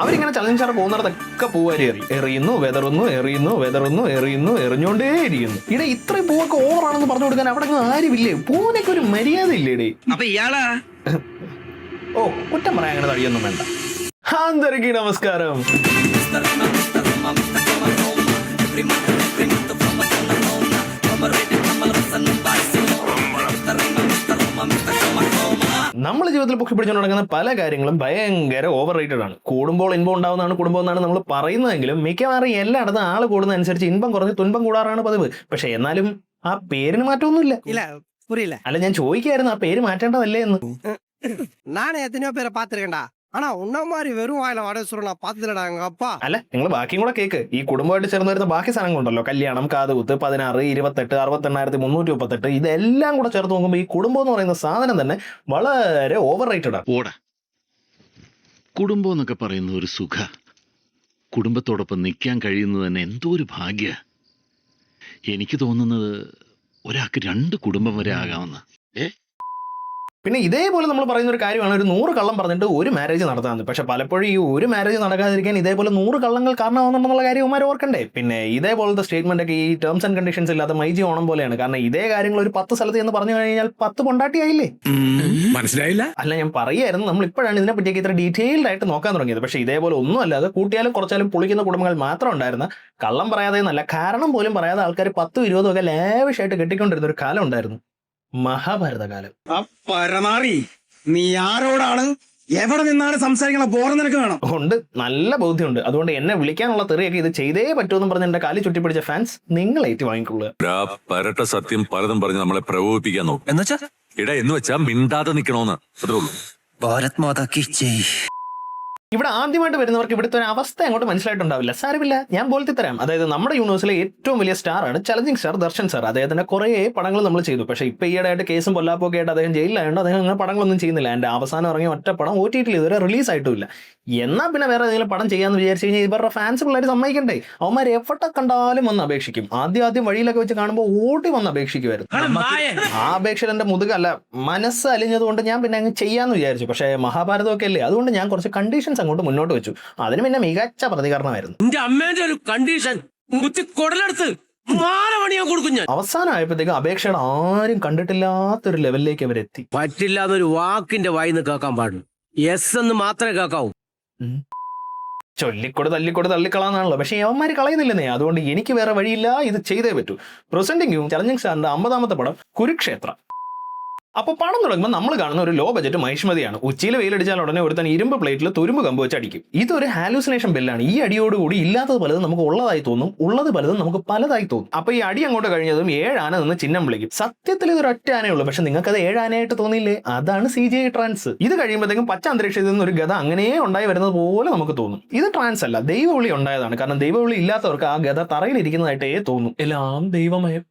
അവരിങ്ങനെ ചലഞ്ചർ പോകുന്നിടത്തൊക്കെ പൂവാരി എറിയുന്നു വെതറുന്നു എറിഞ്ഞോണ്ടേയിരിക്കുന്നു. ഇടെ ഇത്രയും പൂവൊക്കെ ഓവറാണെന്ന് പറഞ്ഞു കൊടുക്കാൻ അവിടെ ആരുമില്ലേ? പൂവിനൊക്കെ ഒരു മര്യാദ ഇല്ലേടേ. അപ്പൊ ഇയാളാ ഓ കുറ്റം പറയാൻ അങ്ങനെ തടിയൊന്നും വേണ്ട. అందరికీ നമസ്കാരം. നമ്മൾ ജീവിതത്തിൽ പൊക്കി പിടിച്ചുകൊണ്ട് നടക്കുന്ന പല കാര്യങ്ങളും ഭയങ്കര ഓവർ റേറ്റഡ് ആണ്. കൂടുമ്പോൾ ഇൻപം ഉണ്ടാവുന്നതാണ് കുടുംബം എന്നാണ് നമ്മൾ പറയുന്നതെങ്കിലും മിക്കവാറും എല്ലായിടത്തും ആള് കൂടുന്നതനുസരിച്ച് ഇൻപം കുറഞ്ഞ് തുൻപം കൂടാറാണ് പതിവ്. പക്ഷെ എന്നാലും ആ പേരിന് മാറ്റമൊന്നുമില്ല. അല്ല, ഞാൻ ചോദിക്കായിരുന്നു ആ പേര് മാറ്റേണ്ടതല്ലേ എന്ന്. நானே எத்தனையோ பேரை பாத்துருக்கேன்டா. ஆனா உன்ன மாதிரி வெறும் வாயில வடை சுருள் நான் பாத்துலடா எங்க அப்பா. അല്ല, നിങ്ങൾ ബാക്കിയും കൂടെ കേക്ക്. ഈ കുടുംബമായിട്ട് ചേർന്ന് വരുന്ന ബാക്കി സാധനങ്ങളുണ്ടല്ലോ, കല്യാണം, കാതുകുത്ത്, 16, 28, 68,338, ഇതെല്ലാം കൂടെ ചേർത്ത് നോക്കുമ്പോൾ ഈ കുടുംബം എന്ന് പറയുന്ന സാധനം തന്നെ വളരെ ഓവർ റേറ്റഡ് ആണ്. ഓടാ, കുടുംബം എന്നൊക്കെ പറയുന്ന ഒരു സുഖ, കുടുംബത്തോടൊപ്പം നിൽക്കാൻ കഴിയുന്നത് തന്നെ എന്തോ ഒരു ഭാഗ്യ. എനിക്ക് തോന്നുന്നത് ഒരാൾക്ക് 2 കുടുംബം വരെ ആകാമെന്ന്. പിന്നെ ഇതേപോലെ നമ്മൾ പറയുന്ന ഒരു കാര്യമാണ്, ഒരു 100 കള്ളം പറഞ്ഞിട്ട് ഒരു മാരേജ് നടത്താമെന്ന്. പക്ഷെ പലപ്പോഴും ഈ ഒരു മാരേജ് നടക്കാതിരിക്കാൻ ഇതേപോലെ 100 കള്ളങ്ങൾ കാരണമാകുന്നുണ്ടെന്നുള്ള കാര്യം ഉമാർ ഓർക്കണ്ടേ. പിന്നെ ഇതേപോലത്തെ സ്റ്റേറ്റ്മെന്റ് ഒക്കെ ഈ ടേംസ് ആൻഡ് കണ്ടീഷൻസ് ഇല്ലാത്ത മൈജി ഓണം പോലെയാണ്. കാരണം ഇതേ കാര്യങ്ങൾ ഒരു 10 സ്ഥലത്ത് എന്ന് പറഞ്ഞു കഴിഞ്ഞാൽ 10 പൊണ്ടാട്ടിയായില്ലേ? മനസ്സിലായില്ല. അല്ല, ഞാൻ പറയായിരുന്നു, നമ്മൾ ഇപ്പോഴാണ് ഇതിനെ പറ്റിയൊക്കെ ഇത്ര ഡീറ്റെയിൽഡ് ആയിട്ട് നോക്കാൻ തുടങ്ങിയത്. പക്ഷെ ഇതേപോലെ ഒന്നും അല്ലാതെ കൂട്ടിയാലും കുറച്ചാലും പൊളിക്കുന്ന കുടുംബങ്ങൾ മാത്രം ഉണ്ടായിരുന്ന, കള്ളം പറയാതെ എന്നല്ല കാരണം പോലും പറയാതെ ആൾക്കാർ 10, 20 ഒക്കെ ലാവിഷായിട്ട് കെട്ടിക്കൊണ്ടിരുന്ന ഒരു കാലം ഉണ്ടായിരുന്നു, മഹാഭാരതകാലം. പരമാറി, നീ ആരോടാണ് എവിടെ നിന്നാണ് സംസാരിക്കണ ബോറം നിനക്ക് വേണം? ഉണ്ട്, നല്ല ബോധ്യമുണ്ട്. അതുകൊണ്ട് എന്നെ വിളിക്കാനുള്ള തെറിയൊക്കെ ഇത് ചെയ്തേ പറ്റുമെന്നും പറഞ്ഞ് എന്റെ കാലി ചുറ്റിപ്പിടിച്ച ഫാൻസ് നിങ്ങൾ ഏറ്റു വാങ്ങിക്കൊള്ളുക. പരട്ട സത്യം പലതും പറഞ്ഞ് നമ്മളെ പ്രകോപിപ്പിക്കാൻ നോക്കും. എന്നുവെച്ചാ എന്ന് വെച്ചാ മിണ്ടാതെ നിക്കണോന്ന് അത്രേ ഉള്ളൂ. ഭാരത് മാതാ കി ജയ്. ഇവിടെ ആദ്യമായിട്ട് വരുന്നവർക്ക് ഇവിടുത്തെ ഒരു അവസ്ഥ അങ്ങോട്ട് മനസ്സിലായിട്ടുണ്ടാവില്ല. സാരമില്ല, ഞാൻ പോലത്തെ തരാം. അതായത് നമ്മുടെ യൂണിവേഴ്സിലെ ഏറ്റവും വലിയ സ്റ്റാറാണ് ചലഞ്ചിങ് സ്റ്റാർ ദർശൻ സാർ. അദ്ദേഹത്തിന്റെ കുറേ പടങ്ങൾ നമ്മൾ ചെയ്തു. പക്ഷേ ഇപ്പൊ ഈയിടെയായിട്ട് കേസും പൊല്ലാപ്പൊക്കെ ആയിട്ട് അദ്ദേഹം ജയിലിലായതുകൊണ്ട് അദ്ദേഹം അങ്ങനെ പടങ്ങളൊന്നും ചെയ്യുന്നില്ല. എൻ്റെ അവസാനം ഇറങ്ങിയ ഒറ്റ പടം OTT ഇതുവരെ റിലീസ് ആയിട്ടുമില്ല. എന്നാൽ പിന്നെ വേറെ ഏതെങ്കിലും പടം ചെയ്യാന്ന് വിചാരിച്ചു കഴിഞ്ഞാൽ ഇവരുടെ ഫാൻസ് പിള്ളേർ സമ്മതിക്കണ്ടേ? അവന്മാർ എവിടെ കണ്ടാലും വന്ന് അപേക്ഷിക്കും. ആദ്യം വഴിയിലൊക്കെ വെച്ച് കാണുമ്പോൾ ഓടി വന്ന് അപേക്ഷിക്കുമായിരുന്നു. ആ അപേക്ഷ എന്റെ മുതുകല്ല, മനസ്സ് അലിഞ്ഞതുകൊണ്ട് ഞാൻ പിന്നെ അങ്ങ് ചെയ്യാന്ന് വിചാരിച്ചു. പക്ഷേ മഹാഭാരതമൊക്കെ അല്ലേ, അതുകൊണ്ട് ഞാൻ കുറച്ച് കണ്ടീഷൻസ് അങ്ങോട്ട് മുന്നോട്ട് വെച്ചു. അതിന് പിന്നെ മികച്ച പ്രതികരണമായിരുന്നു. இந்த അമ്മേന്റെ ഒരു കണ്ടീഷൻ കുത്തി കൊടലെടുത്ത് മാലമണിയാൻ കൊടുക്കും ഞാൻ. അവസാനമായപ്പോഴത്തേക്ക് അപേക്ഷയുടെ ആരും കണ്ടിട്ടില്ലാത്തൊരു ലെവലിലേക്ക് അവരെത്തി. പറ്റില്ലാന്നൊരു വാക്കിന്റെ വായിന്ന് കേൾക്കാൻ പാടുള്ളൂ. യെസ് എന്ന് മാത്രമേ കേൾക്കാവൂ. ചൊല്ലിക്കൊടു തള്ളിക്കളാന്നാണല്ലോ. പക്ഷേ അവന്മാര് കളയുന്നില്ലെന്നേ. അതുകൊണ്ട് എനിക്ക് വേറെ വഴിയില്ല, ഇത് ചെയ്തേ പറ്റൂ. പ്രസന്റിംഗും ചലഞ്ചിങ് സ്റ്റാറിന്റെ 50ാമത്തെ പടം കുരുക്ഷേത്ര. അപ്പോൾ പണം തുടങ്ങുമ്പോൾ നമ്മൾ കാണുന്ന ഒരു ലോ ബജറ്റ് മഹിഷ്മതിയാണ്. ഉച്ചയിൽ വെയിലടിച്ചാൽ ഉടനെ ഒരുത്തൻ ഇരുമ്പ് പ്ലേറ്റിൽ തുരുമ്പ് കമ്പ് വെച്ച് അടിക്കും. ഇതൊരു ഹാലൂസിനേഷൻ ബില്ലാണ്. ഈ അടിയോടുകൂടി ഇല്ലാത്തത് പലതും നമുക്ക് ഉള്ളതായി തോന്നും, ഉള്ളത് പലതും നമുക്ക് പലതായി തോന്നും. അപ്പൊ ഈ അടി അങ്ങോട്ട് കഴിഞ്ഞതും 7 ആന നിന്ന് ചിഹ്നം വിളിക്കും. സത്യത്തിൽ ഇതൊരു ഒറ്റ ആനയുള്ളൂ, പക്ഷെ നിങ്ങൾക്ക് അത് 7 ആനയായിട്ട് തോന്നിയില്ലേ? അതാണ് CGI ട്രാൻസ്. ഇത് കഴിയുമ്പോഴത്തേക്കും പച്ച അന്തരീക്ഷത്തിൽ നിന്ന് ഒരു ഗത അങ്ങനെ ഉണ്ടായി വരുന്നത് പോലെ നമുക്ക് തോന്നും. ഇത് ട്രാൻസ് അല്ല, ദൈവവിളി ഉണ്ടായതാണ്. കാരണം ദൈവവിളി ഇല്ലാത്തവർക്ക് ആ ഗത തറയിലിരിക്കുന്നതായിട്ടേ തോന്നും. എല്ലാം ദൈവമയം.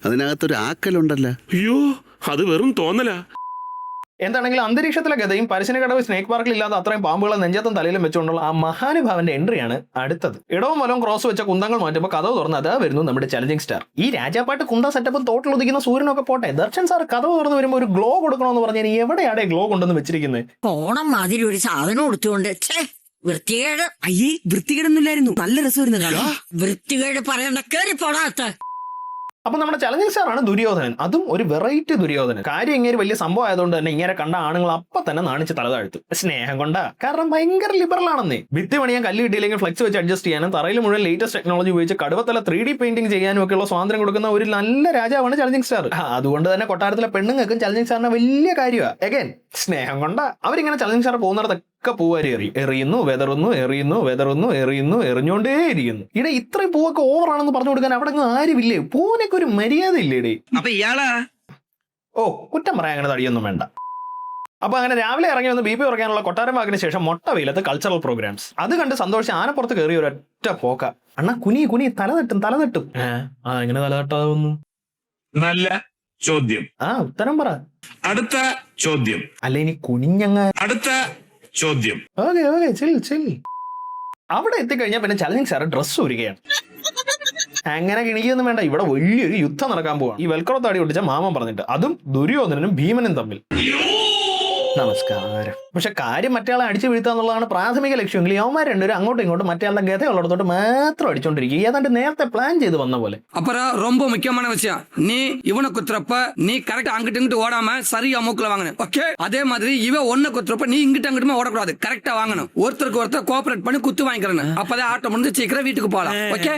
അതിനകത്തൊരു ആക്കലുണ്ടല്ലോ. അയ്യോ, അത് വെറും തോന്നലാ. എന്താണെങ്കിലും അന്തരീക്ഷത്തിലെ ഗതയും പരശിനകടവ് സ്നേക് പാർക്കിൽ ഇല്ലാത്ത അത്രയും പാമ്പുകളെ നെഞ്ചത്തും തലയിലും വെച്ചുകൊണ്ടുള്ള ആ മഹാനുഭാവന്റെ എൻട്രിയാണ് അടുത്തത്. ഇടവും വലവും ക്രോസ് വെച്ച കുന്തങ്ങൾ മാറ്റുമ്പോൾ കഥവ് തുറന്ന് അതാ വരുന്നു നമ്മുടെ ചലഞ്ചിങ് സ്റ്റാർ. ഈ രാജാപ്പാട്ട് കുന്ത സെറ്റപ്പും തോട്ടിൽ ഉദിക്കുന്ന സൂര്യനൊക്കെ പോട്ടെ, ദർശൻ സാർ കഥവ് തുറന്ന് വരുമ്പോൾ ഒരു ഗ്ലോ കൊടുക്കണമെന്ന് പറഞ്ഞാൽ എവിടെയാണ് ഗ്ലോ കൊണ്ടുവന്ന് വെച്ചിരിക്കുന്നത്? ഓണം മാതിരി ഒരു സാധനം കൊടുത്തുകൊണ്ട് വൃത്തികേട്. അയ്യേ, വൃത്തികേടൊന്നുമില്ലായിരുന്നു, നല്ല രസമായിരുന്നു. വൃത്തികേട് പറയണ്ട, കേറി പോടാത്ത. അപ്പൊ നമ്മുടെ ചലഞ്ചിങ് സ്റ്റാർ ആണ് ദുര്യോധനൻ. അതും ഒരു വെറൈറ്റി ദുര്യോധനൻ. കാര്യം ഇങ്ങനെ വലിയ സംഭവം ആയതുകൊണ്ട് തന്നെ ഇങ്ങനെ കണ്ട ആണുങ്ങൾ അപ്പൊ തന്നെ നാണിച്ച് തലതാഴ്ത്തു. സ്നേഹം കൊണ്ടാ, കാരണം ഭയങ്കര ലിബറൽ ആണെന്നേ. ഭിത്തി പണിയാൻ കല്ല് കിട്ടിയില്ലെങ്കിൽ ഫ്ലെക്സ് വെച്ച് അഡ്ജസ്റ്റ് ചെയ്യാനും തറയിൽ മുഴുവൻ ലേറ്റസ്റ്റ് ടെക്നോളജി ഉപയോഗിച്ച് കടുവത്തല 3D പെയിന്റിംഗ് ചെയ്യാനും ഒക്കെയുള്ള സ്വാതന്ത്ര്യം കൊടുക്കുന്ന ഒരു നല്ല രാജാവാണ് ചലഞ്ചിങ് സ്റ്റാർ. അതുകൊണ്ട് തന്നെ കൊട്ടാരത്തിലെ പെണ്ണുങ്ങൾക്കും ചലഞ്ചിങ് സ്റ്റാറിനെ വലിയ കാര്യമാണ്. എഗൈൻ സ്നേഹം കൊണ്ടാ അവരിങ്ങനെ ചലഞ്ചിങ് സ്റ്റാർ പോകുന്നിടത്തൊക്കെ പൂവാരി എറിയുന്നു എറിഞ്ഞോണ്ടേയിരിക്കുന്നു. ഇടെ ഇത്രയും പൂവൊക്കെ ഓവറാണെന്ന് പറഞ്ഞു കൊടുക്കാൻ അവിടെ ആരുമില്ലേ? പൂവിനൊക്കെ ഒരു മര്യാദ ഇല്ലേടേ. അപ്പൊ ഇയാളാ ഓ കുറ്റം പറയാൻ അങ്ങനെ തടിയൊന്നും വേണ്ട. അപ്പൊ അങ്ങനെ രാവിലെ ഇറങ്ങി വന്ന് BP ഉറക്കാനുള്ള കൊട്ടാരം വാക്കിന് ശേഷം മൊട്ട വെയിലത്ത് കൾച്ചറൽ പ്രോഗ്രാംസ്. അത് കണ്ട് സന്തോഷിച്ച് ആനപ്പുറത്ത് കയറി ഒരൊറ്റ പോക്ക. അണ്ണാ കുനി തലതട്ടും. എങ്ങനെ തലതട്ടാവുന്നു? നല്ല ചോദ്യം. ഉത്തരം പറ. അടുത്ത ചോദ്യം. അല്ല ഇനി കുനിഞ്ഞങ്ങ. അടുത്ത ചോദ്യം. ഓക്കെ ചിൽ. അവിടെ എത്തിക്കഴിഞ്ഞാൽ പിന്നെ ചലഞ്ചിങ് സാറ് ഡ്രസ്സ് ഒരുക്കുകയാണ്. അങ്ങനെ കിണിക്കൊന്നും വേണ്ട, ഇവിടെ വലിയൊരു യുദ്ധം നടക്കാൻ പോവാണ്. ഈ വെൽക്രോ താടി ഒട്ടിച്ച മാമൻ പറഞ്ഞിട്ട്, അതും ദുര്യോധനനും ഭീമനും തമ്മിൽ. നമസ്കാരം. പക്ഷെ കാര്യം മറ്റയാളെ അടിച്ചു വീഴ്ത്തുക എന്നുള്ളതാണ് പ്രാഥമിക ലക്ഷ്യമെങ്കിൽ യവന്മാർ രണ്ടുപേരും അങ്ങോട്ടും ഇങ്ങോട്ടും മറ്റയാളുടെ ഗതയുള്ളിടത്തോട്ട് മാത്രം അടിച്ചോണ്ടിരിക്കും, ഏതാണ്ട് നേരത്തെ പ്ലാൻ ചെയ്ത് വന്ന പോലെ. அப்புறம் ரொம்ப முக்கியமான விஷயம், நீ இவனை குத்துறப்ப நீ கரெக்டா அங்கிட்டு இங்கிட்டு ஓடாம சரியா மூக்குல வாங்கணும். ஓகே, அதே மாதிரி இவன் ஒன்ன குத்துறப்ப நீ இங்கிட்ட அங்கிட்டுமே ஓடக்கூடாது, கரெக்டா வாங்கணும். ஒருத்தருக்கு ஒருத்தர் கோஆபரேட் பண்ணி குத்து வாங்கிக்கிறேன், அப்பதான் ஆட்டம் முடிஞ்சு சீக்கிரம் வீட்டுக்கு போகலாம். ஓகே.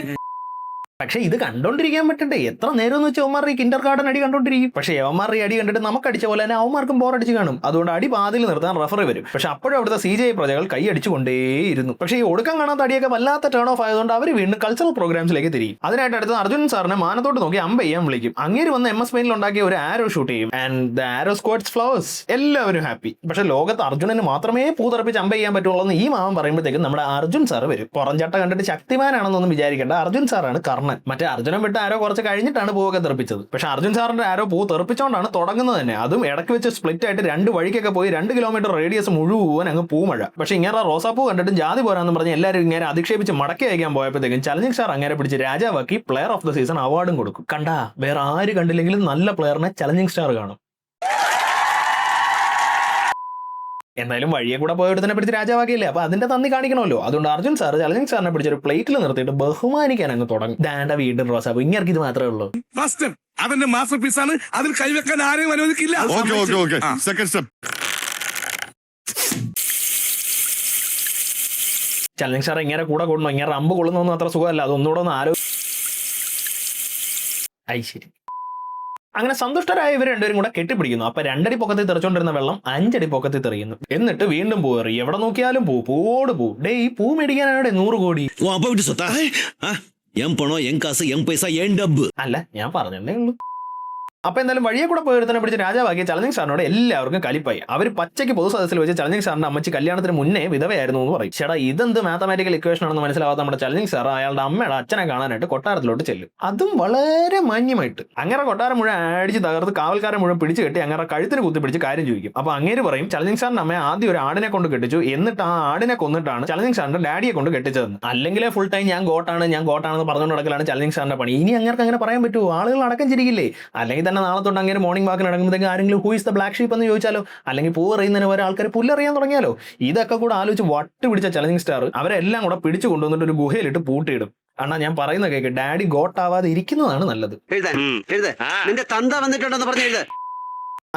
പക്ഷെ ഇത് കണ്ടോണ്ടിരിക്കാൻ പറ്റണ്ടേ? എത്ര നേരം എന്ന് വെച്ചാൽ അവന്മാർ ഈ കിൻഡർ ഗാർഡൻ അടി കണ്ടോണ്ടിരിക്കും. പക്ഷേ അവന്മാർ ഈ അടി കണ്ടിട്ട് നമുക്ക് അടിച്ച പോലെ തന്നെ അവന്മാർക്കും ബോറടിച്ച് കാണും. അതുകൊണ്ട് അടി പാതിൽ നിർത്താൻ റഫറി വരും. പക്ഷെ അപ്പോഴും അവിടുത്തെ CGI പ്രജകൾ കൈ അടിച്ചുകൊണ്ടേയിരുന്നു. പക്ഷേ ഈ ഒടുക്കം കാണാത്ത അടിയൊക്കെ വല്ലാത്ത ടേൺ ഓഫ് ആയതുകൊണ്ട് അവർ വീണ്ടും കൾച്ചറൽ പ്രോഗ്രാംസിലേക്ക് തിരിയും. അതിനായിട്ട് അടുത്ത അർജുൻ സാറിനെ മാനത്തോട്ട് നോക്കി അമ്പ ചെയ്യാൻ വിളിക്കും. അങ്ങേര് വന്ന് MS Paintൽ ഉണ്ടാക്കിയ ഒരു ആരോ ഷൂട്ട് ചെയ്യും. And the arrow squads flowers. എല്ലാവരും ഹാപ്പി. പക്ഷെ ലോകത്ത് അർജുനന് മാത്രമേ പൂതറപ്പിച്ച് അമ്പ ചെയ്യാൻ പറ്റുള്ളൂ എന്ന് ഈ മാമൻ പറയുമ്പോഴത്തേക്കും നമ്മുടെ അർജുൻ സാർ വരും. പുറംചട്ട കണ്ടിട്ട് ശക്തിമാനാണെന്നൊന്നും വിചാരിക്കേണ്ട, അർജുൻ സാറാണ് കർണൻ. മറ്റേ അർജുനൻ വിട്ട് ആരോ കുറച്ച് കഴിഞ്ഞിട്ടാണ് പൂവൊക്കെ തെറിപ്പിച്ചത്. പക്ഷെ അർജുൻ സാറിന്റെ ആരോ പൂ തെറിപ്പിച്ചോണ്ടാണ് തുടങ്ങുന്നത് തന്നെ. അതും ഇടയ്ക്ക് വെച്ച് സ്പ്ലിറ്റ് ആയിട്ട് 2 വഴിക്കൊക്കെ പോയി 2 കിലോമീറ്റർ റേഡിയസ് മുഴുവൻ അങ്ങ് പൂമഴ. പക്ഷെ ഇങ്ങനെ റോസാപ്പൂ കണ്ടിട്ട് ജാതി പോരാന്ന് പറഞ്ഞ് എല്ലാവരും ഇങ്ങനെ അധിക്ഷേപിച്ച് മടക്കി അയക്കാൻ പോയപ്പോഴത്തേക്കും ചലഞ്ചിങ് സ്റ്റാർ അങ്ങനെ പിടിച്ച് രാജാവാക്കി പ്ലെയർ ഓഫ് ദ സീസൺ അവാർഡും കൊടുക്കും. കണ്ടാ, വേറെ ആര് കണ്ടില്ലെങ്കിലും നല്ല പ്ലെയറിനെ ചലഞ്ചിങ് സ്റ്റാർ കാണും. എന്തായാലും വഴിയെ കൂടെ പോയടത്തിനെ പിടിച്ച് രാജാവാക്കിയില്ലേ, അപ്പൊ അതിന്റെ നന്ദി കാണിക്കണമല്ലോ. അതുകൊണ്ട് അർജുൻ സാർ ചലഞ്ചിങ് സാറിനെ പിടിച്ചൊരു പ്ലേറ്റിൽ നിർത്തിയിട്ട് ബഹുമാനിക്കാൻ അങ്ങ് തുടങ്ങി. ദാണ്ട വീണ്ടും റോസാപ്പൂ, ഇങ്ങനെ ഇത് മാത്രമേ ഉള്ളൂ. അവന്റെ മാസ്റ്റർ പീസാണ്, അതിൽ കൈവെക്കാൻ ആരെയും അനുവദിക്കില്ല. ചലഞ്ചിങ് സ്റ്റാർ ഇങ്ങനെ കൂടെ കൊണ്ടു, ഇങ്ങനെ അമ്പ് കൊള്ളുന്നൊന്നും അത്ര സുഖമല്ല. അതൊന്നുകൂടെ ഒന്ന് ശരി. അങ്ങനെ സന്തുഷ്ടരായ ഇവർ രണ്ടുപേരും കൂടെ കെട്ടിപ്പിടിക്കുന്നു. അപ്പൊ 2 അടി പൊക്കത്തിൽ തെറിച്ചോണ്ടിരുന്ന വെള്ളം 5 അടി പൊക്കത്തിൽ തെറിയുന്നു. എന്നിട്ട് വീണ്ടും പോറി, എവിടെ നോക്കിയാലും പൂവോട് പൂ. ഡേ, ഈ പൂ മേടിക്കാനാണ് 100 കോടി. അല്ല, ഞാൻ പറഞ്ഞതേ ഉള്ളൂ. അപ്പൊ എന്തായാലും വഴിയെ കൂടെ പോയിരുത്തനെ പിടിച്ച് രാജാവാക്കിയ ചലഞ്ചിങ് സാറിനോട് എല്ലാവർക്കും കലിപ്പായി. അവർ പച്ചയ്ക്ക് പൊതു സദസ്സിൽ വെച്ച് ചലഞ്ചിങ് സാറിന്റെ അമ്മച്ചി കല്യാണത്തിന് മുന്നേ വിധവയായിരുന്നു എന്ന് പറയും. ചേട്ടാ, ഇതെന്ത് മാത്തമാറ്റിക്കൽ ഇക്വേഷൻ ആണെന്ന് മനസ്സിലാവാത്ത നമ്മുടെ ചലഞ്ചിങ് സാർ അയാളുടെ അമ്മയുടെ അച്ഛനെ കാണാനായിട്ട് കൊട്ടാരത്തിലോട്ട് ചെല്ലും. അതും വളരെ മാന്യമായിട്ട്. അങ്ങനെ കൊട്ടാരം മുഴുവൻ അടിച്ച് തകർത്ത് കാവൽക്കാരെ മുഴുവൻ പിടിച്ച് കെട്ടി അങ്ങനെ കഴുത്തിന് കുത്തിപ്പിടിച്ച് കാര്യം ചോദിക്കും. അപ്പൊ അങ്ങേര് പറയും ചലഞ്ചിങ് സാറിന്റെ അമ്മയെ ആദ്യം ഒരു ആടിനെ കൊണ്ട് കെട്ടിച്ചു, എന്നിട്ട് ആ ആടിനെ കൊന്നിട്ടാണ് ചലഞ്ചിങ് സാറിന്റെ ഡാഡിയെ കൊണ്ട് കെട്ടിച്ചതെന്ന്. അല്ലെങ്കിലേ ഫുൾ ടൈം ഞാൻ ഗോട്ടാണെന്ന് പറഞ്ഞുകൊണ്ട് നടക്കലാണ് ചലഞ്ചിങ് സാറിന്റെ പണി. ഇനി അങ്ങനെ പറയാൻ പറ്റുമോ? ആളുകൾ അടക്കം ചിരിക്കില്ലേ? അല്ലെങ്കിൽ തന്നെ നാളെ തൊട്ട് അങ്ങനെ മോർണിംഗ് വാക്കിന് ഇറങ്ങുമ്പോഴത്തേക്ക് ആരെങ്കിലും who is the black sheep എന്ന് ചോദിച്ചാലോ, അല്ലെങ്കിൽ പൂ അറിയുന്നതിന് വരെ ആൾക്കാർ പുല്ലറിയാൻ തുടങ്ങിയാലോ? ഇതൊക്കെ കൂടെ ആലോചിച്ച് വട്ട് പിടിച്ച ചലഞ്ചിങ് സ്റ്റാർ അവരെല്ലാം കൂടെ പിടിച്ചു കൊണ്ടുവന്നിട്ട് ഒരു ഗുഹയിലിട്ട് പൂട്ടിയിടും. അണ്ണാ, ഞാൻ പറയുന്ന കേക്ക്, ഡാഡി ഗോട്ടാവാതെ ഇരിക്കുന്നതാണ് നല്ലത്. നിന്റെ തന്ത വന്നിട്ടുണ്ടെന്ന് പറഞ്ഞു.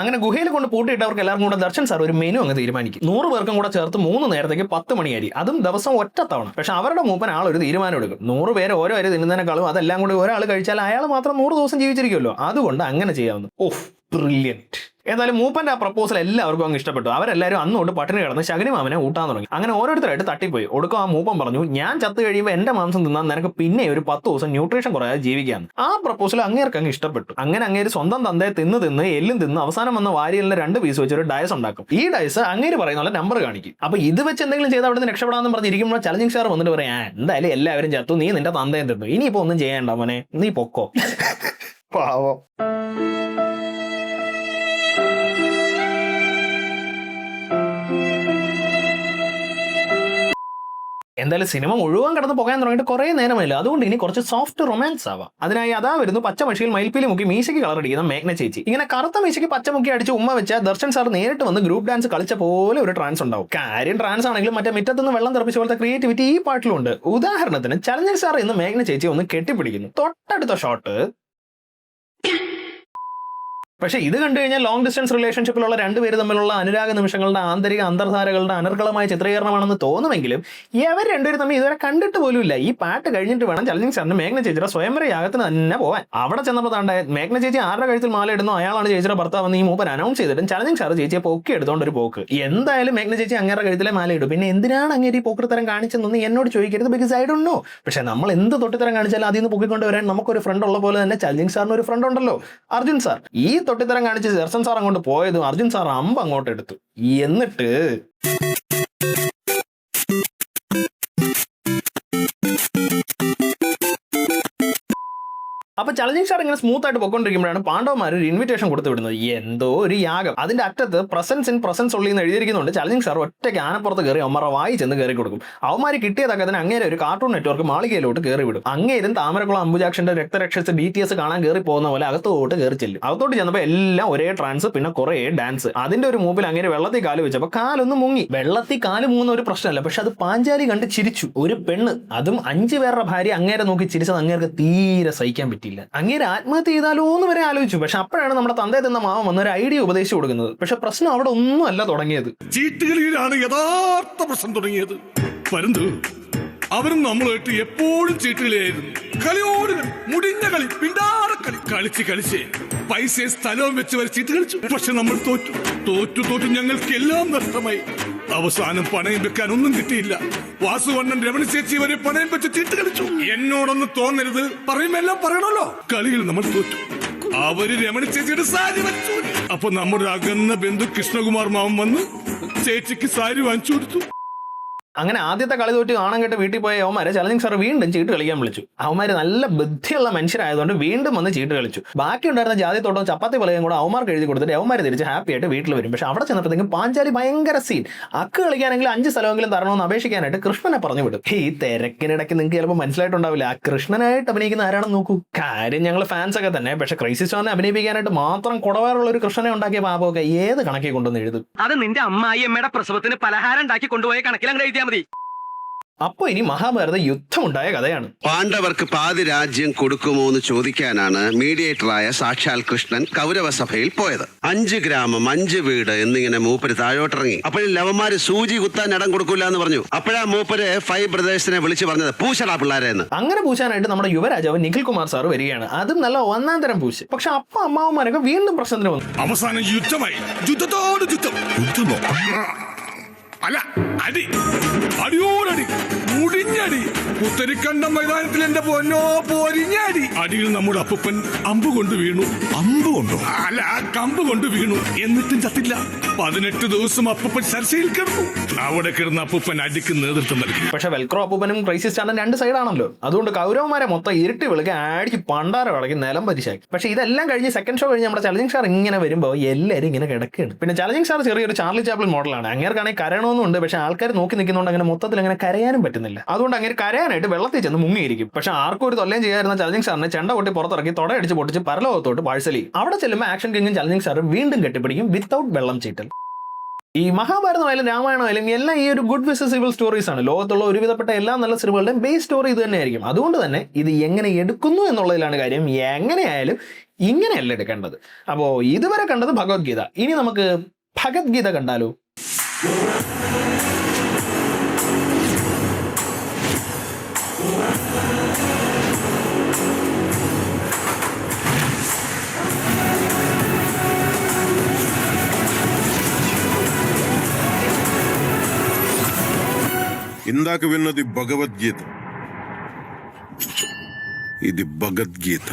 അങ്ങനെ ഗുഹയിൽ കൊണ്ട് പൂട്ടിയിട്ടവർക്ക് എല്ലാവർക്കും കൂടെ ദർശൻ സാർ ഒരു മെനു അങ്ങ് തീരുമാനിക്കും. 100 പേർക്കും കൂടെ ചേർത്ത് 3 നേരത്തേക്ക് 10 മണിയായി, അതും ദിവസം ഒറ്റത്തവണ. പക്ഷെ അവരുടെ മൂപ്പൻ ആളൊരു തീരുമാനം എടുക്കും. 100 പേര് ഓരോ അരി തിന്നുന്നതിനേക്കാളും അതെല്ലാം കൂടി ഒരാൾ കഴിച്ചാൽ അയാൾ മാത്രം 100 ദിവസം ജീവിച്ചിരിക്കുമല്ലോ. അതുകൊണ്ട് അങ്ങനെ ചെയ്യാവുന്നു. Of, brilliant. ഏതായാലും മൂപ്പന്റെ ആ പ്രപ്പോസൽ എല്ലാവർക്കും അങ്ങ് ഇഷ്ടപ്പെട്ടു. അവരെല്ലാവരും അന്നോട്ട് പട്ടിണി കിടന്ന് ശകുനി മാമനെ ഊട്ടാൻ തുടങ്ങി. അങ്ങനെ ഓരോരുത്തരായിട്ട് തട്ടിപ്പോയി. ഒടുക്കം ആ മൂപ്പൻ പറഞ്ഞു, ഞാൻ ചത്ത് കഴിയുമ്പോൾ എന്റെ മാംസം തിന്നാൻ നിനക്ക് പിന്നെ ഒരു 10 ദിവസം ന്യൂട്രീഷൻ കുറയാതെ ജീവിക്കാന്ന്. ആ പ്രപ്പോസൽ അങ്ങേർക്ക് അങ്ങ് ഇഷ്ടപ്പെട്ടു. അങ്ങനെ അങ്ങേര് സ്വന്തം തന്തയെ തിന്ന് എല്ലും തിന്ന് അവസാനം വന്ന വാരിയലിന് 2 പീസ് വെച്ചൊരു ഡയസ് ഉണ്ടാക്കും. ഈ ഡയസ് അങ്ങേര് പറയുന്ന പോലെ നമ്പർ കാണിക്കും. അപ്പൊ ഇത് വെച്ച് എന്തെങ്കിലും ചെയ്ത് അവിടെ നിന്ന് രക്ഷപ്പെടാന്ന് പറഞ്ഞിരിക്കുമ്പോൾ ചലഞ്ചിങ് സ്റ്റാർ വന്നിട്ട് പറയാ, എന്തായാലും എല്ലാവരും ചത്തു, നീ നിന്റെ തന്തയും തിന്നു, ഇനിയിപ്പോ ഒന്നും ചെയ്യണ്ട മോനെ, നീ പൊക്കോ. പാവം. എന്തായാലും സിനിമ മുഴുവൻ കടന്ന് പോകാൻ തുടങ്ങിയിട്ട് കുറേ നേരമില്ല. അതുകൊണ്ട് ഇനി കുറച്ച് സോഫ്റ്റ് റൊമാൻസ് ആവാം. അതിനായി അതാ വരുന്നു പച്ച മഷിയിൽ മയിൽപ്പീലി മുക്കി മീശയ്ക്ക് കളർ അടിക്കുന്ന മേഘ്ന ചേച്ചി. ഇങ്ങനെ കറുത്ത മീശയ്ക്ക് പച്ച മുക്കി അടിച്ച് ഉമ്മ വെച്ച ദർശൻ സാർ നേരിട്ട് വന്ന് ഗ്രൂപ്പ് ഡാൻസ് കളിച്ച പോലെ ഒരു ട്രാൻസ് ഉണ്ടാവും. കാര്യം ട്രാൻസ് ആണെങ്കിലും മറ്റേ മുറ്റത്തുനിന്ന് വെള്ളം തെറിപ്പിച്ച പോലത്തെ ക്രിയേറ്റിവിറ്റി ഈ പാട്ടിലുണ്ട്. ഉദാഹരണത്തിന് ചലഞ്ചിങ് സാർ ഇന്ന് മേഘ്ന ചേച്ചി ഒന്ന് കെട്ടിപ്പിടിക്കുന്നു. തൊട്ടടുത്ത ഷോട്ട്. പക്ഷേ ഇത് കണ്ടു കഴിഞ്ഞാൽ ലോങ് ഡിസ്റ്റൻസ് റിലേഷൻഷിപ്പിലുള്ള 2 പേര് തമ്മിലുള്ള അനുരാഗ നിമിഷങ്ങളുടെ ആന്തരിക അന്തർധാരകളുടെ അനർഗളമായ ചിത്രീകരണമാണെന്ന് തോന്നുമെങ്കിലും ഇവർ 2 പേരും തമ്മിൽ ഇതുവരെ കണ്ടിട്ട് പോലുമില്ല. ഈ പാട്ട് കഴിഞ്ഞിട്ട് വേണം ചലഞ്ചിങ് സാറിന് മേഘ്ന ചേച്ചിയുടെ സ്വയംവര യാഗത്തിന് തന്നെ പോവാൻ. അവിടെ ചെന്നപ്പോൾ താണ്ടെ മേഘ്ന ചേച്ചി ആരുടെ കഴുത്തിൽ മാല ഇടുന്നു അയാളാണ് ചേച്ചിയുടെ ഭർത്താവെന്ന് ഈ മൂപ്പൻ അനൗൺസ് ചെയ്തിട്ടും ചലഞ്ചിങ് സാർ ചേച്ചിയെ പൊക്കി എടുത്തോണ്ട് ഒരു പോക്ക്. എന്തായാലും മേഘ്ന ചേച്ചി അങ്ങേറെ കഴുത്തിലെ മാല ഇടും. പിന്നെ എന്തിനാണ് അങ്ങേര് ഈ പോക്കൃത്തരം കാണിച്ചെന്നൊന്നും എന്നോട് ചോദിക്കരുത്, ബിക്കോസ് ഐ ഡോണ്ട് നോ. പക്ഷെ നമ്മൾ എന്ത് തൊട്ടിത്തരം കാണിച്ചാലും അതിൽ നിന്ന് പൊക്കിക്കൊണ്ട് വരാൻ നമുക്കൊരു ഫ്രണ്ട് ഉള്ള പോലെ തന്നെ ചലഞ്ചിങ് സാറിന് ഒരു ഫ്രണ്ട് ഉണ്ടല്ലോ, അർജുൻ സാർ. ഈ തൊട്ടിത്തരം കാണിച്ച് ദർശൻ സാർ അങ്ങോട്ട് പോയതും അർജുൻ സാർ അമ്പ് അങ്ങോട്ട് എടുത്തു. എന്നിട്ട് അപ്പൊ ചലഞ്ചിങ് സ്റ്റാർ ഇങ്ങനെ സ്മൂത്ത് ആയിട്ട് പൊക്കോണ്ടിരിക്കുമ്പോഴാണ് പാണ്ഡവന്മാർ ഒരു ഇൻവിറ്റേഷൻ കൊടുത്തു വിടുന്നത്. എന്തോ ഒരു യാഗം. അതിന്റെ അറ്റത്ത് പ്രസൻസ് ഇൻ പ്രസൻസ് ഉള്ളി എന്ന് എഴുതിയിരിക്കുന്നുണ്ട്. ചലഞ്ചിങ് സ്റ്റാർ ഒറ്റയ്ക്ക് ആനപ്പുറത്ത് കയറി അവന്മാരെ വായി ചെന്ന് കയറി കൊടുക്കും. അവന്മാർ കിട്ടിയതൊക്കെ അതിന് അങ്ങേരെ ഒരു കാർട്ടൂൺ നെറ്റ്വർക്ക് മാളികയിലോട്ട് കയറി വിടും. അങ്ങേരും താമരക്കുളം അംബുജാക്ഷന്റെ രക്തരക്ഷസ് BTS കാണാൻ കയറി പോകുന്ന പോലെ അകത്തോട്ട് കയറി ചെല്ലും. അകത്തോട്ട് ചെന്നപ്പോൾ എല്ലാം ഒരേ ട്രാൻസ്, പിന്നെ കുറെ ഡാൻസ്. അതിന്റെ ഒരു മൂപ്പിൽ അങ്ങനെ വെള്ളത്തിൽ കാല് വെച്ചപ്പോൾ കാലൊന്ന് മുങ്ങി. വെള്ളത്തിൽ കാല് മുങ്ങുന്ന ഒരു പ്രശ്നമല്ല, പക്ഷെ അത് പാഞ്ചാലി കണ്ട് ചിരിച്ചു. ഒരു പെണ്ണ്, അതും 5 പേരുടെ ഭാര്യ അങ്ങേരെ നോക്കി ചിരിച്ചത് അങ്ങേർക്ക് തീരെ സഹിക്കാൻ പറ്റിയില്ല. അങ്ങേരെ ആത്മഹത്യ ചെയ്താലോ എന്ന് വരെ ആലോചിച്ചു. പക്ഷെ അപ്പോഴാണ് നമ്മുടെ തന്തേ തന്ന മാമൻ വന്ന ഒരു ഐഡിയ ഉപദേശിച്ചു കൊടുക്കുന്നത്. പക്ഷെ പ്രശ്നം അവിടെ ഒന്നും അല്ല തുടങ്ങിയത്. ചീട്ടുകളിയിലാണ് യഥാർത്ഥ പ്രശ്നം തുടങ്ങിയത്. പരന്തു അവരും നമ്മളുമായിട്ട് എപ്പോഴും ചീട്ടുകളിയായിരുന്നു. കളിയോട് മുടിഞ്ഞ കളി, പിണ്ടാറക്കളി കളിച്ച് പൈസയും സ്ഥലവും വെച്ച് വരെ ചീട്ട് കളിച്ചു. പക്ഷെ നമ്മൾ തോറ്റു ഞങ്ങൾക്ക് എല്ലാം നഷ്ടമായി. അവസാനം പണയം വെക്കാൻ ഒന്നും കിട്ടിയില്ല. വാസുവണ്ണൻ രമണി ചേച്ചി വരെ പണയം വെച്ച് ചീട്ട് കളിച്ചു. എന്നോടൊന്ന് തോന്നരുത്, പറയുമെല്ലാം പറയണല്ലോ. കളിയിൽ നമ്മൾ തോറ്റു. അവര് രമണി ചേച്ചിയുടെ സാരി വെച്ചു. അപ്പൊ നമ്മുടെ അകന്ന ബന്ധു കൃഷ്ണകുമാർ മാമൻ വന്ന് ചേച്ചിക്ക് സാരി വാങ്ങിച്ചു കൊടുത്തു. അങ്ങനെ ആദ്യത്തെ കളി തോറ്റ് കാണാൻ കേട്ട് വീട്ടിൽ പോയ അവന്മാരെ ചലഞ്ചിങ് സ്റ്റാർ വീണ്ടും ചീട്ട് കളിക്കാൻ വിളിച്ചു. അവന്മാര് നല്ല ബുദ്ധിയുള്ള മനുഷ്യരായതുകൊണ്ട് വീണ്ടും വന്ന് ചീട്ട് കളിച്ചു. ബാക്കി ഉണ്ടായിരുന്ന ജാതിത്തോട്ടം ചപ്പാത്തി പലയും കൂടെ അവന്മാർക്ക് എഴുതി കൊടുത്തിട്ട് അവന്മാർ തിരിച്ച് ഹാപ്പി ആയിട്ട് വീട്ടിൽ വരും. പക്ഷെ അവിടെ ചെന്നപ്പോഴത്തേക്കും പാഞ്ചാലി ഭയങ്കര സീൻ. അക്ക് കളിക്കാനെങ്കിലും 5 സ്ഥലമെങ്കിലും തരണമെന്ന് അപേക്ഷിക്കാനായിട്ട് കൃഷ്ണനെ പറഞ്ഞു വിടും. ഈ തിരക്കിനിടയ്ക്ക് നിങ്ങൾക്ക് ചിലപ്പോൾ മനസ്സിലായിട്ടുണ്ടാവില്ല, ആ കൃഷ്ണനായിട്ട് അഭിനയിക്കുന്ന ആരാണെന്ന് നോക്കൂ. കാര്യം ഞങ്ങൾ ഫാൻസ് ഒക്കെ തന്നെ. പക്ഷെ ക്രൈസിസ് സ്റ്റാറിനെ അഭിനയിപ്പിക്കാനായിട്ട് മാത്രം കുടവേറുള്ള ഒരു കൃഷ്ണനെ ഉണ്ടാക്കിയ പാപമൊക്കെ ഏത് കണക്കി കൊണ്ടുവന്ന് എഴുതും? അത് നിന്റെ അമ്മായിയമ്മയുടെ പ്രസവത്തിന് പലഹാരം ഉണ്ടാക്കി കൊണ്ടുപോയ കണക്കിൽ എഴുതിയാൽ മതി. അപ്പൊ ഇനി മഹാഭാരത യുദ്ധമുണ്ടായ കഥയാണ്. പാണ്ഡവർക്ക് പാതി രാജ്യം കൊടുക്കുമോ എന്ന് ചോദിക്കാനാണ് മീഡിയേറ്ററായ സാക്ഷാൽ കൃഷ്ണൻ കൗരവസഭയിൽ പോയത്. 5 ഗ്രാമം 5 വീട് എന്നിങ്ങനെ മൂപ്പര് താഴോട്ടിറങ്ങി. അപ്പോഴും ലവന്മാര് സൂചി കുത്താൻ ഇടം കൊടുക്കൂല എന്ന് പറഞ്ഞു. അപ്പോഴാ മൂപ്പര് 5 ബ്രദേഴ്സിനെ വിളിച്ചു പറഞ്ഞത് പൂശടാ പിള്ളേരെ എന്ന്. അങ്ങനെ പൂശാനായിട്ട് നമ്മുടെ യുവരാജാവ് നിഖിൽ കുമാർ സാർ വരികയാണ്. അതും നല്ല 1-ാം തരം പൂശ്. പക്ഷെ അപ്പ അമ്മാവന്മാരൊക്കെ വീണ്ടും പ്രശ്നത്തിന് വന്നു. അവസാനം യുദ്ധമായി. യുദ്ധത്തോട് യുദ്ധമോ അല്ല, അടിയോടടി, മുടിഞ്ഞടി. പുത്തരിക്കണ്ടം മൈതാനത്തിൽ എന്റെ പൊന്നോ പൊരിഞ്ഞടി. അടിയിൽ നമ്മുടെ അപ്പൂപ്പൻ അമ്പ് കൊണ്ട് വീണു. അമ്പ് കൊണ്ടോ? അല്ല, കമ്പ് കൊണ്ട് വീണു. എന്നിട്ടും ചത്തില്ല. 18 ദിവസം അപ്പൂപ്പൻ ചർച്ചയിൽ കിടന്നു. അവിടെ കിടന്ന അപ്പൂപ്പൻ അടിക്ക് നേതൃത്വം നൽകി. പക്ഷെ വെൽക്രോ അപ്പൂപ്പനും ക്രൈസിസ് സ്റ്റാറിനും 2 സൈഡാണല്ലോ. അതുകൊണ്ട് കൗരവന്മാരെ മൊത്തം ഇരുട്ടി വിളിക്ക് അടിച്ച് പണ്ടാരം അടക്കി നിലം പരിശാക്കി. പക്ഷെ ഇതെല്ലാം കഴിഞ്ഞ് സെക്കൻഡ് ഷോ കഴിഞ്ഞ് നമ്മുടെ ചലഞ്ചിങ് സ്റ്റാർ ഇങ്ങനെ വരുമ്പോൾ എല്ലാവരും ഇങ്ങനെ കിടക്കുകയാണ്. പിന്നെ ചലഞ്ചിങ് സ്റ്റാർ ചെറിയൊരു ചാർലി ചാപ്ലിൻ മോഡലാണ്. അങ്ങേർക്കാണെങ്കിൽ കരയണമെന്നുണ്ട്. പക്ഷെ ആൾക്കാർ നോക്കി നിൽക്കുന്നതുകൊണ്ട് അങ്ങനെ മൊത്തത്തിൽ അങ്ങനെ കരയാനും പറ്റുന്നില്ല. അതുകൊണ്ട് അങ്ങനെ കരയാനായിട്ട് വെള്ളത്തിൽ ചെന്ന് മുങ്ങിയിരിക്കും. പക്ഷെ ആർക്കും ഒരു തൊല്ലയും ചെയ്യായിരുന്ന ചലഞ്ചിങ് സ്റ്റാറിനെ ചെണ്ട പൊട്ടി പുറത്തിറക്കി തൊടയടിച്ച് പൊട്ടിച്ച് പരലോകത്തോട്ട് പാഴ്സലി. അവിടെ ചെല്ലുമ്പോൾ ആക്ഷൻ കിങ്ങും ചലഞ്ചിങ് സ്റ്റാറും വീണ്ടും കെട്ടിപ്പിടിക്കും വിത്തൗട്ട് വെള്ളം ചീറ്റൽ. ഈ മഹാഭാരതമായാലും രാമായണമായാലും എല്ലാം ഈ ഒരു ഗുഡ് വിസസ് സിവിൽ സ്റ്റോറീസ് ആണ്. ലോകത്തുള്ള ഒരുവിധപ്പെട്ട എല്ലാ നല്ല സിനിമകളുടെയും ബേസ് സ്റ്റോറി ഇത് തന്നെയായിരിക്കും. അതുകൊണ്ട് തന്നെ ഇത് എങ്ങനെ എടുക്കുന്നു എന്നുള്ളതിലാണ് കാര്യം. എങ്ങനെയായാലും ഇങ്ങനെയല്ല എടുക്കേണ്ടത്. അപ്പോൾ ഇതുവരെ കണ്ടത് ഭഗവത്ഗീത. ഇനി നമുക്ക് ഭഗവത്ഗീത കണ്ടാലോ? ఇందాక విన్నది భగవద్గీత, ఇది భగవద్గీత.